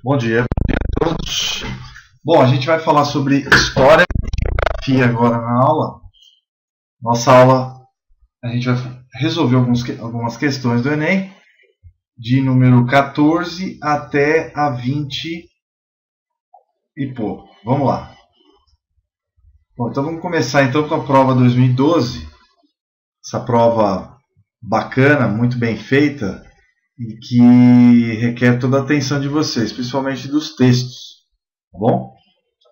Bom dia a todos. Bom, a gente vai falar sobre história e geografia agora na aula. Nossa aula, a gente vai resolver algumas questões do Enem, de número 14 até a 20 e pouco. Vamos lá. Bom, então vamos começar então com a prova 2012. Essa prova bacana, muito bem feita, e que requer toda a atenção de vocês, principalmente dos textos, tá bom?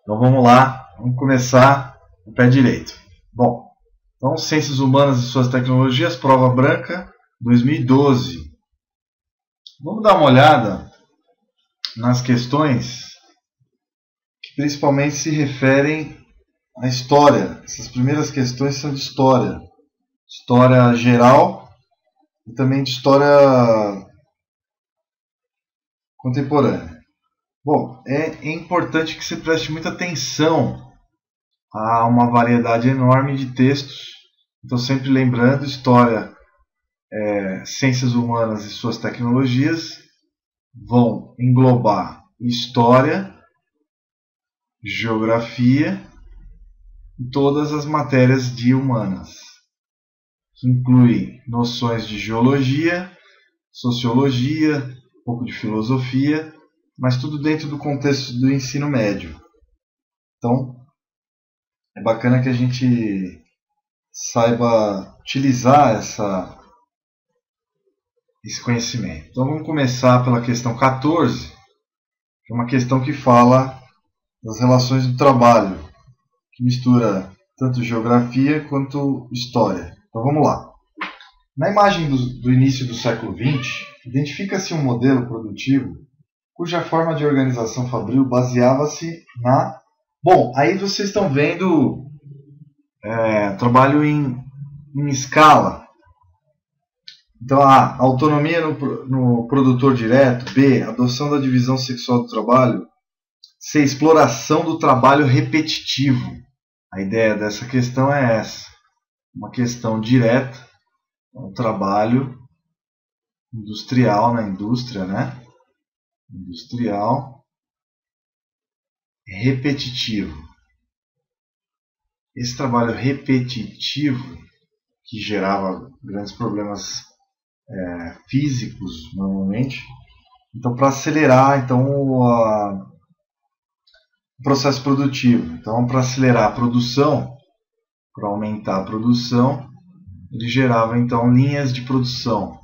Então vamos lá, vamos começar no pé direito. Bom, então Ciências Humanas e Suas Tecnologias, prova branca, 2012. Vamos dar uma olhada nas questões que principalmente se referem à história. Essas primeiras questões são de história. História geral e também de história contemporânea. Bom, é importante que você preste muita atenção a uma variedade enorme de textos. Então, sempre lembrando, história, ciências humanas e suas tecnologias vão englobar história, geografia e todas as matérias de humanas, que incluem noções de geologia, sociologia, um pouco de filosofia, mas tudo dentro do contexto do ensino médio. Então, é bacana que a gente saiba utilizar esse conhecimento. Então, vamos começar pela questão 14, que é uma questão que fala das relações do trabalho, que mistura tanto geografia quanto história. Então, vamos lá. Na imagem do início do século XX, identifica-se um modelo produtivo cuja forma de organização fabril baseava-se na... Bom, aí vocês estão vendo trabalho em escala. Então, A, autonomia no produtor direto. B, adoção da divisão sexual do trabalho. C, exploração do trabalho repetitivo. A ideia dessa questão é essa. Uma questão direta, um trabalho industrial na indústria, né? Industrial repetitivo. Esse trabalho repetitivo, que gerava grandes problemas físicos normalmente, então para acelerar o processo produtivo, então para acelerar a produção, para aumentar a produção, ele gerava então linhas de produção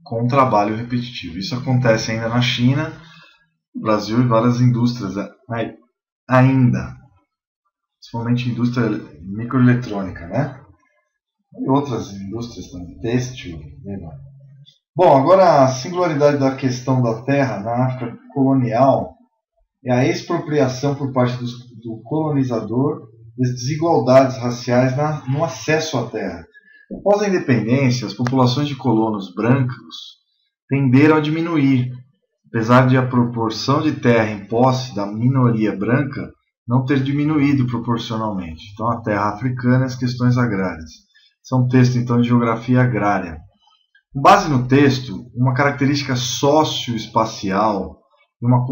com trabalho repetitivo. Isso acontece ainda na China, no Brasil e várias indústrias ainda, principalmente indústria microeletrônica, né? E outras indústrias também, têxtil, né? Bom, agora a singularidade da questão da terra na África colonial é a expropriação por parte do colonizador das desigualdades raciais no acesso à terra. Após a independência, as populações de colonos brancos tenderam a diminuir, apesar de a proporção de terra em posse da minoria branca não ter diminuído proporcionalmente. Então, a terra africana e as questões agrárias. São texto, então, de geografia agrária. Com base no texto, uma característica socioespacial e um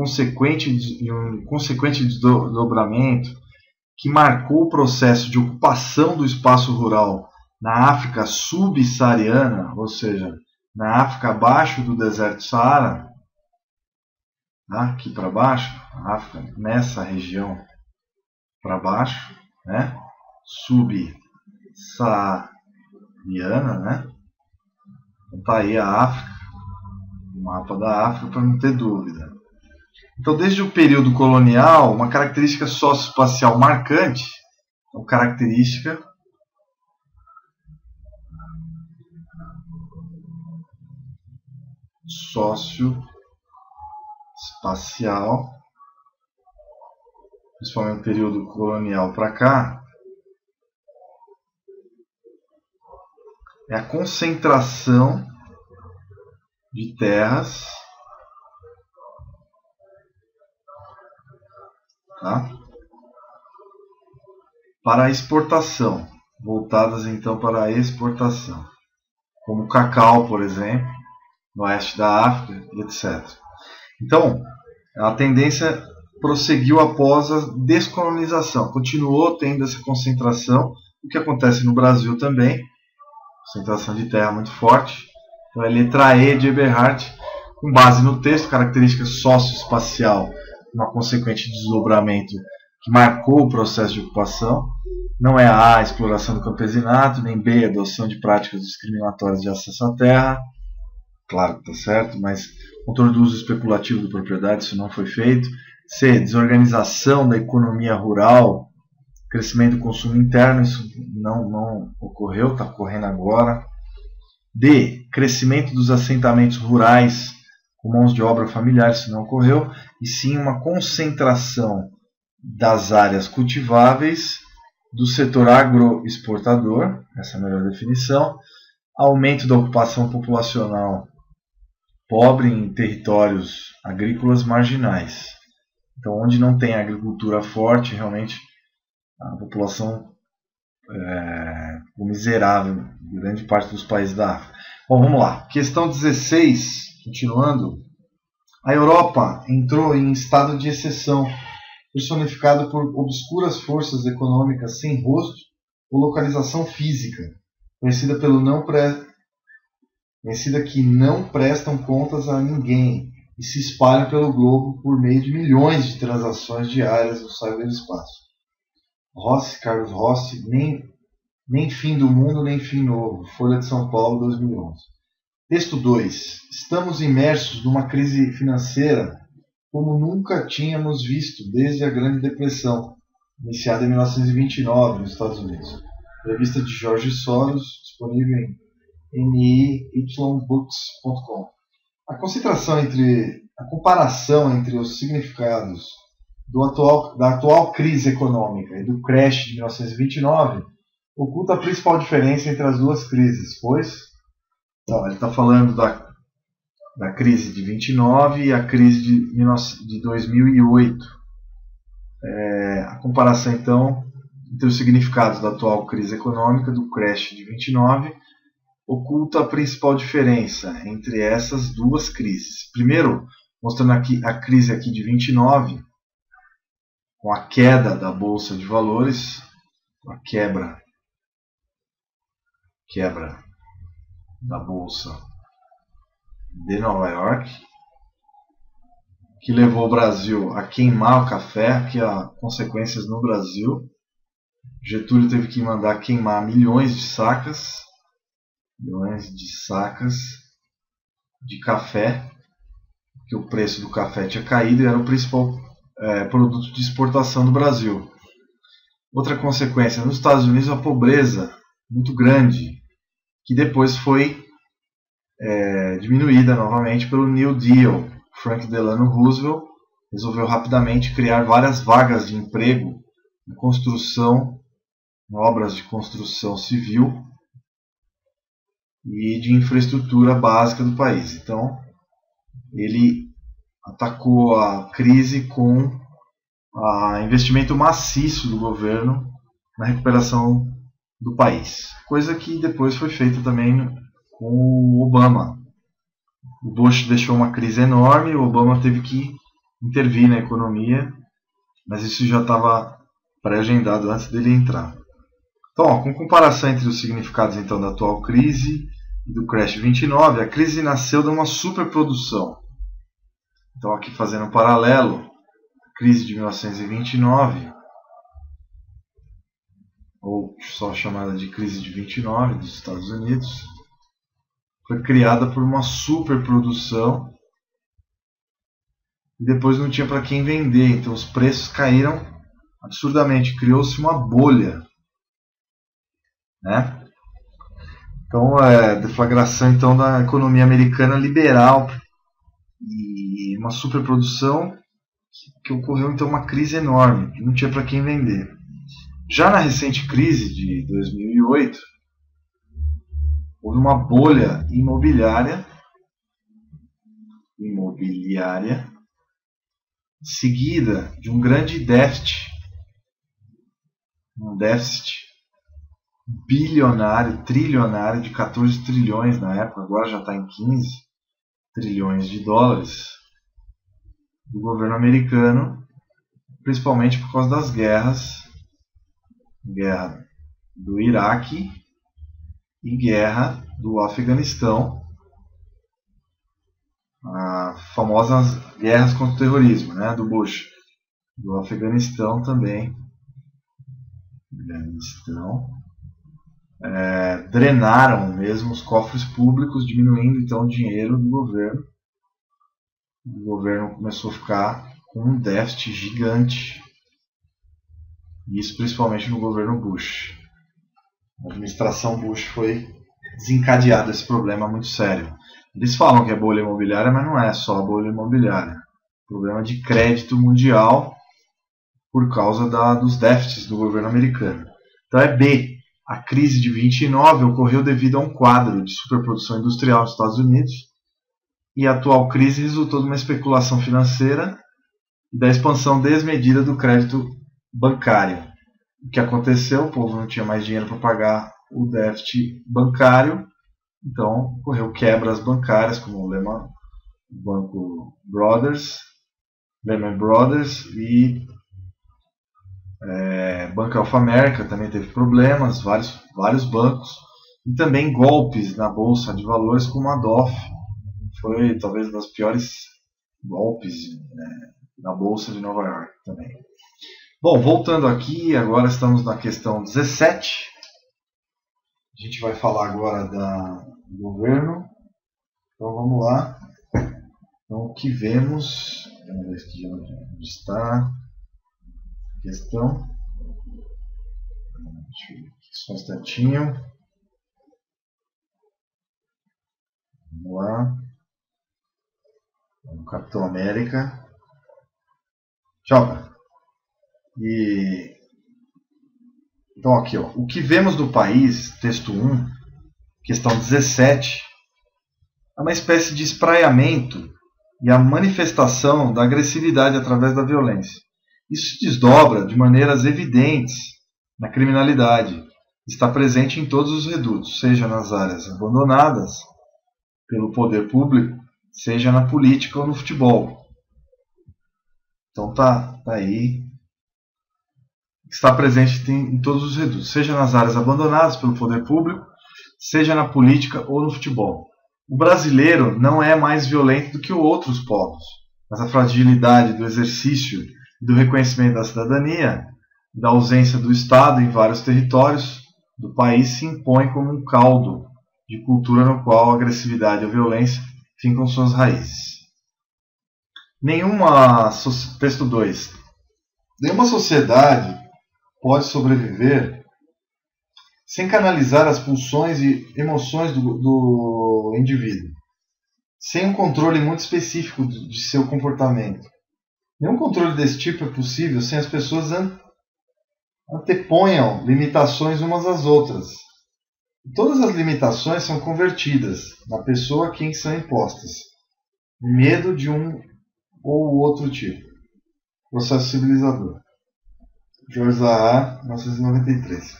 consequente desdobramento que marcou o processo de ocupação do espaço rural na África subsaariana, ou seja, na África abaixo do deserto Saara, aqui para baixo, a África nessa região para baixo, né? Subsaariana, né? Então está aí a África, o mapa da África para não ter dúvida. Então, desde o período colonial, uma característica socioespacial marcante, uma característica socioespacial, principalmente no período colonial para cá, é a concentração de terras, para a exportação, voltadas então para a exportação, como o cacau, por exemplo, no oeste da África, etc. Então, a tendência prosseguiu após a descolonização, continuou tendo essa concentração, o que acontece no Brasil também, concentração de terra muito forte. Então, é a letra E de Eberhard, com base no texto, característica socioespacial, uma consequente desdobramento que marcou o processo de ocupação. Não é A, exploração do campesinato, nem B, adoção de práticas discriminatórias de acesso à terra. Claro que está certo, mas controle do uso especulativo da propriedade, isso não foi feito. C, desorganização da economia rural, crescimento do consumo interno, isso não ocorreu, está ocorrendo agora. D, crescimento dos assentamentos rurais com mãos de obra familiar, isso não ocorreu, e sim uma concentração das áreas cultiváveis do setor agroexportador, essa é a melhor definição, aumento da ocupação populacional pobre em territórios agrícolas marginais. Então, onde não tem agricultura forte, realmente a população miserável em grande parte dos países da África. Bom, vamos lá. Questão 16, continuando. A Europa entrou em estado de exceção, personificado por obscuras forças econômicas sem rosto ou localização física, conhecida que não prestam contas a ninguém e se espalham pelo globo por meio de milhões de transações diárias no cyberespaço. Carlos Rossi, nem fim do mundo, nem fim novo. Folha de São Paulo, 2011. Texto 2. Estamos imersos numa crise financeira como nunca tínhamos visto desde a Grande Depressão, iniciada em 1929 nos Estados Unidos. Revista de Jorge Soros, disponível em nibooks.com. A comparação entre os significados da atual crise econômica e do crash de 1929 oculta a principal diferença entre as duas crises, pois ele está falando da crise de 29 e a crise de 2008. A comparação, então, entre os significados da atual crise econômica do crash de 29 oculta a principal diferença entre essas duas crises. Primeiro, mostrando aqui a crise aqui de 29, com a queda da Bolsa de Valores, a quebra da Bolsa de Nova York, que levou o Brasil a queimar o café, que há consequências no Brasil. Getúlio teve que mandar queimar milhões de sacas de café, porque o preço do café tinha caído e era o principal produto de exportação do Brasil. Outra consequência, nos Estados Unidos, a pobreza muito grande, que depois foi diminuída novamente pelo New Deal. Franklin Delano Roosevelt resolveu rapidamente criar várias vagas de emprego em obras de construção civil e de infraestrutura básica do país. Então, ele atacou a crise com investimento maciço do governo na recuperação do país. Coisa que depois foi feita também com o Obama. O Bush deixou uma crise enorme, o Obama teve que intervir na economia, mas isso já estava pré-agendado antes dele entrar. Então, com comparação entre os significados então, da atual crise e do crash 29, a crise nasceu de uma superprodução. Então, aqui fazendo um paralelo, a crise de 1929, ou só chamada de crise de 29 dos Estados Unidos, foi criada por uma superprodução e depois não tinha para quem vender, então os preços caíram absurdamente, criou-se uma bolha, né? Então, deflagração então da economia americana liberal e uma superprodução que ocorreu então uma crise enorme, que não tinha para quem vender. Já na recente crise de 2008, houve uma bolha imobiliária seguida de um grande déficit, um déficit bilionário, trilionário, de 14 trilhões na época, agora já está em 15, trilhões de dólares do governo americano, principalmente por causa das guerra do Iraque e guerra do Afeganistão, as famosas guerras contra o terrorismo, né, do Bush, do Afeganistão também, drenaram mesmo os cofres públicos, diminuindo então o dinheiro do governo. O governo começou a ficar com um déficit gigante, isso principalmente no governo Bush. A administração Bush foi desencadeada esse problema muito sério. Eles falam que é bolha imobiliária, mas não é só a bolha imobiliária. Problema de crédito mundial por causa dos déficits do governo americano. Então é B. A crise de 29 ocorreu devido a um quadro de superprodução industrial nos Estados Unidos, e a atual crise resultou de uma especulação financeira e da expansão desmedida do crédito bancário. O que aconteceu? O povo não tinha mais dinheiro para pagar o déficit bancário, então ocorreu quebras bancárias, como o Lehman Brothers e Bank of America também teve problemas, vários bancos, e também golpes na bolsa de valores, como a DOF, foi talvez um dos piores golpes na bolsa de Nova York também. Bom, voltando aqui, agora estamos na questão 17. A gente vai falar agora do governo. Então vamos lá. Então o que vemos, vamos ver aqui onde está a questão. Deixa eu ver aqui só um instantinho. Vamos lá. O Capitão América. Tchau. Então aqui, ó, o que vemos do país, texto 1, questão 17, é uma espécie de espraiamento e a manifestação da agressividade através da violência. Isso se desdobra de maneiras evidentes na criminalidade. Está presente em todos os redutos, seja nas áreas abandonadas pelo poder público, seja na política ou no futebol. Então tá aí. Está presente em todos os redutos, seja nas áreas abandonadas pelo poder público, seja na política ou no futebol. O brasileiro não é mais violento do que outros povos, mas a fragilidade do exercício e do reconhecimento da cidadania, da ausência do Estado em vários territórios do país, se impõe como um caldo de cultura no qual a agressividade e a violência fincam suas raízes. Texto 2. Nenhuma sociedade pode sobreviver sem canalizar as pulsões e emoções do indivíduo, sem um controle muito específico de seu comportamento. Nenhum controle desse tipo é possível sem as pessoas anteponham limitações umas às outras. E todas as limitações são convertidas na pessoa a quem são impostas. Medo de um ou outro tipo. Processo civilizador. George Zaha, 1993.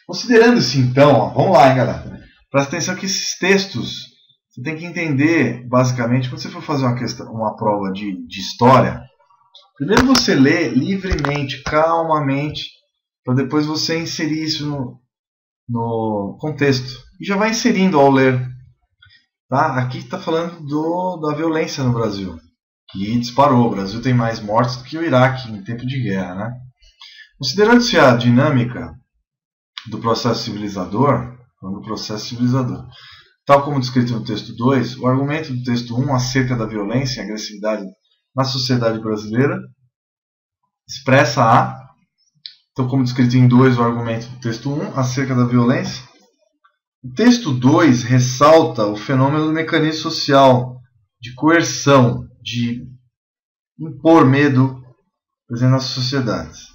Considerando-se então, vamos lá, hein, galera. Presta atenção que esses textos você tem que entender, basicamente, quando você for fazer uma prova de história, primeiro você lê livremente, calmamente, para depois você inserir isso no contexto. E já vai inserindo ao ler. Tá? Aqui está falando da violência no Brasil, que disparou. O Brasil tem mais mortes do que o Iraque em tempo de guerra, né? Considerando-se a dinâmica do processo civilizador, tal como descrito no texto 2, o argumento do texto 1 acerca da violência e agressividade na sociedade brasileira expressa então como descrito em 2, o argumento do texto 1 acerca da violência. O texto 2 ressalta o fenômeno do mecanismo social de coerção, de impor medo presente nas sociedades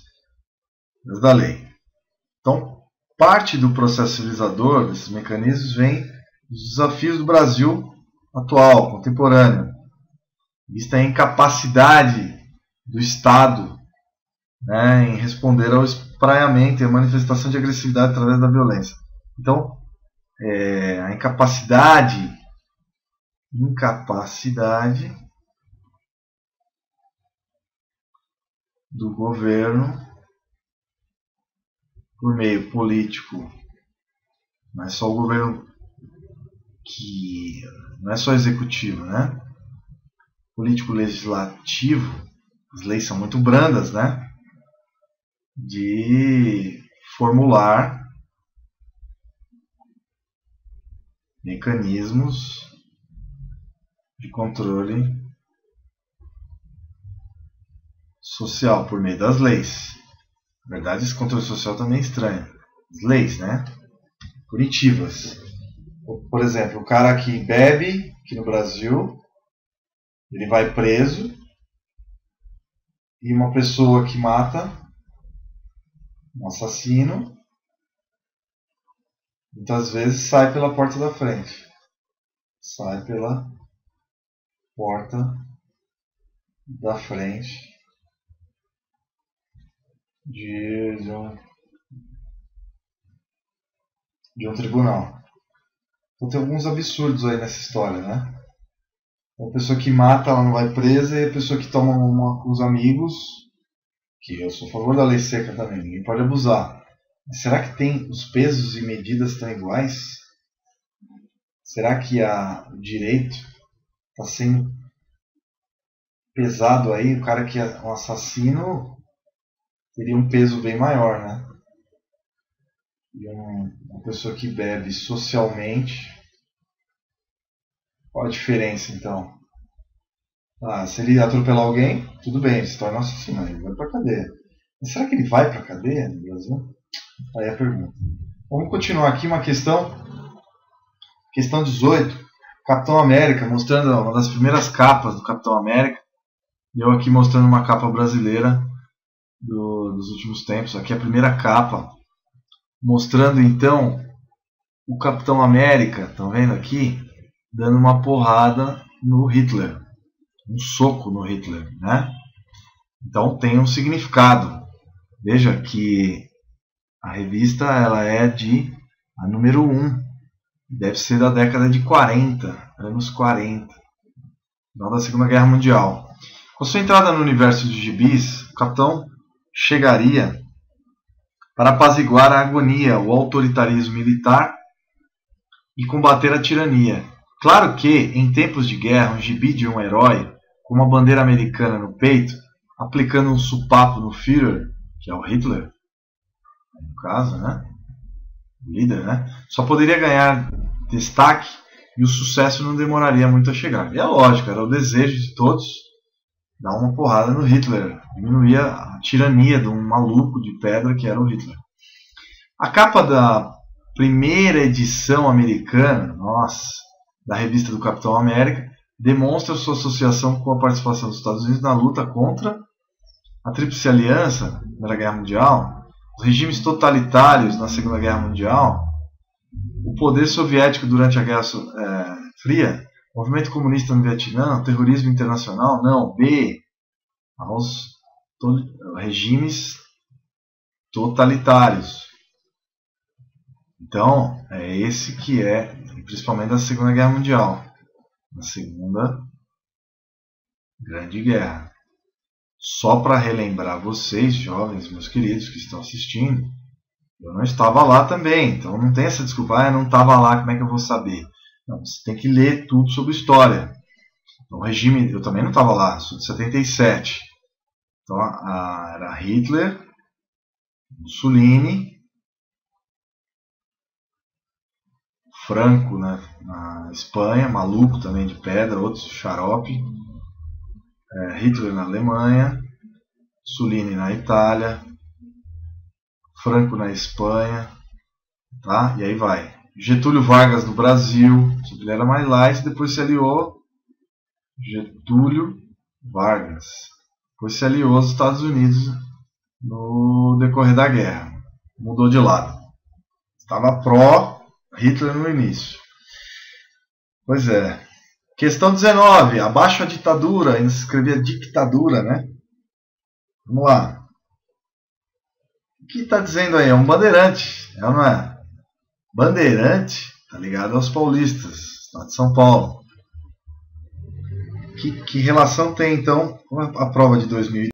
da lei. Então, parte do processo civilizador desses mecanismos vem dos desafios do Brasil atual, contemporâneo, vista a incapacidade do Estado, né, em responder ao espraiamento e à manifestação de agressividade através da violência. Então, a incapacidade incapacidade do governo por meio político. Não é só o governo que... não é só executivo, né? Político legislativo, as leis são muito brandas, né? De formular mecanismos de controle social por meio das leis. Na verdade, esse controle social também é estranho. As leis, né? Punitivas. Por exemplo, o cara que bebe aqui no Brasil, ele vai preso, e uma pessoa que mata, um assassino, muitas vezes sai pela porta da frente. Sai pela porta da frente de um tribunal. Então tem alguns absurdos aí nessa história, né? A pessoa que mata, ela não vai presa, e a pessoa que toma uma com os amigos, que eu sou a favor da lei seca também, ninguém pode abusar. Mas será que tem os pesos e medidas estão iguais? Será que o direito está sendo pesado aí? O cara que é um assassino teria um peso bem maior, né? E uma pessoa que bebe socialmente, qual a diferença então? Se ele atropelar alguém, tudo bem, ele se torna assassino, ele vai pra cadeia. Mas será que ele vai pra cadeia no Brasil? Aí a pergunta. Vamos continuar aqui uma questão. Questão 18. Capitão América, mostrando uma das primeiras capas do Capitão América. E eu aqui mostrando uma capa brasileira dos últimos tempos. Aqui a primeira capa. Mostrando então o Capitão América, estão vendo aqui? Dando uma porrada no Hitler. Um soco no Hitler, né? Então tem um significado. Veja que a revista ela é a número 1. Deve ser da década de 40, anos 40. Final da Segunda Guerra Mundial. Com sua entrada no universo de gibis, o Capitão chegaria para apaziguar a agonia, o autoritarismo militar e combater a tirania. Claro que, em tempos de guerra, um gibi de um herói, com uma bandeira americana no peito, aplicando um supapo no Führer, que é o Hitler, no caso, né? O líder, né? Só poderia ganhar destaque e o sucesso não demoraria muito a chegar. E é lógico, era o desejo de todos dar uma porrada no Hitler, diminuir a tirania de um maluco de pedra que era o Hitler. A capa da primeira edição americana, da revista do Capitão América, demonstra sua associação com a participação dos Estados Unidos na luta contra a Tríplice Aliança na Primeira Guerra Mundial, os regimes totalitários na Segunda Guerra Mundial, o poder soviético durante a Guerra Fria, o movimento comunista no Vietnã, o terrorismo internacional, aos regimes totalitários. Então, é esse que é, principalmente da Segunda Guerra Mundial, na Segunda Grande Guerra. Só para relembrar vocês, jovens, meus queridos que estão assistindo, eu não estava lá também, então não tem essa desculpa, eu não estava lá, como é que eu vou saber? Não, você tem que ler tudo sobre história. Então, o regime, eu também não estava lá, sou de 77. Então, era Hitler, Mussolini, Franco, né, na Espanha, maluco também de pedra, outro xarope, Hitler na Alemanha, Mussolini na Itália, Franco na Espanha, tá? E aí vai. Getúlio Vargas no Brasil, ele era mais light, depois se aliou Getúlio Vargas, depois se aliou aos Estados Unidos no decorrer da guerra, mudou de lado, estava pró-Hitler no início. Pois é. Questão 19, abaixo a ditadura, ainda se escrevia ditadura, né? Vamos lá. O que está dizendo aí? É um bandeirante, é ou não é? Bandeirante, tá ligado aos paulistas, estado de São Paulo. Que relação tem então com a prova de 2000?